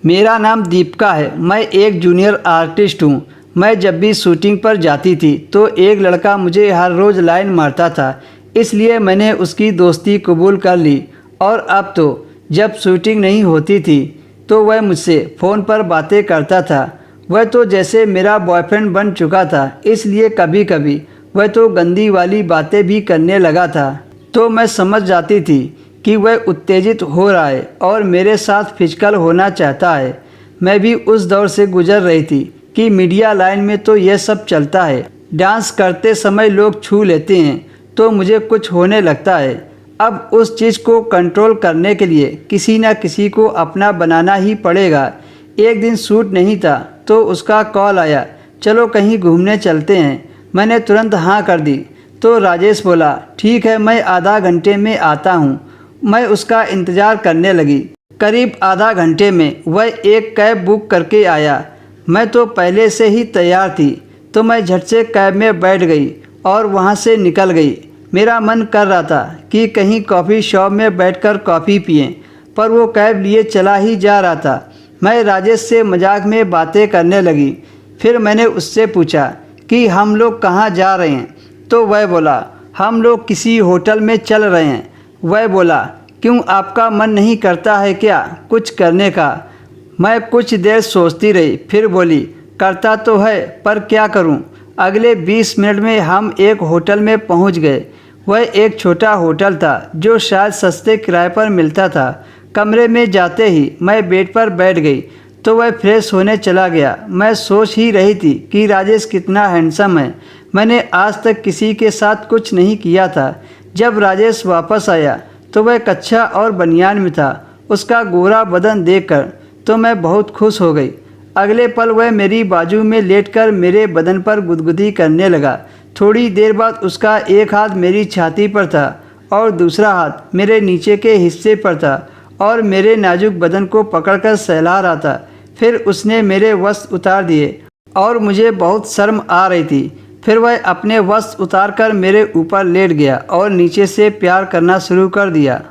मेरा नाम दीपिका है। मैं एक जूनियर आर्टिस्ट हूँ। मैं जब भी शूटिंग पर जाती थी तो एक लड़का मुझे हर रोज़ लाइन मारता था, इसलिए मैंने उसकी दोस्ती कबूल कर ली। और अब तो जब शूटिंग नहीं होती थी तो वह मुझसे फ़ोन पर बातें करता था। वह तो जैसे मेरा बॉयफ्रेंड बन चुका था, इसलिए कभी कभी वह तो गंदी वाली बातें भी करने लगा था। तो मैं समझ जाती थी कि वह उत्तेजित हो रहा है और मेरे साथ फिजिकल होना चाहता है। मैं भी उस दौर से गुजर रही थी कि मीडिया लाइन में तो यह सब चलता है। डांस करते समय लोग छू लेते हैं तो मुझे कुछ होने लगता है। अब उस चीज़ को कंट्रोल करने के लिए किसी न किसी को अपना बनाना ही पड़ेगा। एक दिन शूट नहीं था तो उसका कॉल आया, चलो कहीं घूमने चलते हैं। मैंने तुरंत हाँ कर दी। तो राजेश बोला, ठीक है, मैं आधा घंटे में आता हूँ। मैं उसका इंतज़ार करने लगी। करीब आधा घंटे में वह एक कैब बुक करके आया। मैं तो पहले से ही तैयार थी तो मैं झट से कैब में बैठ गई और वहाँ से निकल गई। मेरा मन कर रहा था कि कहीं कॉफ़ी शॉप में बैठकर कॉफ़ी पिएं, पर वो कैब लिए चला ही जा रहा था। मैं राजेश से मजाक में बातें करने लगी। फिर मैंने उससे पूछा कि हम लोग कहाँ जा रहे हैं, तो वह बोला, हम लोग किसी होटल में चल रहे हैं। वह बोला, क्यों, आपका मन नहीं करता है क्या कुछ करने का? मैं कुछ देर सोचती रही, फिर बोली, करता तो है पर क्या करूं? अगले 20 मिनट में हम एक होटल में पहुंच गए। वह एक छोटा होटल था जो शायद सस्ते किराए पर मिलता था। कमरे में जाते ही मैं बेड पर बैठ गई तो वह फ्रेश होने चला गया। मैं सोच ही रही थी कि राजेश कितना हैंडसम है। मैंने आज तक किसी के साथ कुछ नहीं किया था। जब राजेश वापस आया तो वह कच्छा और बनियान में था। उसका गोरा बदन देखकर तो मैं बहुत खुश हो गई। अगले पल वह मेरी बाजू में लेटकर मेरे बदन पर गुदगुदी करने लगा। थोड़ी देर बाद उसका एक हाथ मेरी छाती पर था और दूसरा हाथ मेरे नीचे के हिस्से पर था और मेरे नाजुक बदन को पकड़कर सहला रहा था। फिर उसने मेरे वस्त्र उतार दिए और मुझे बहुत शर्म आ रही थी। फिर वह अपने वस्त्र उतारकर मेरे ऊपर लेट गया और नीचे से प्यार करना शुरू कर दिया।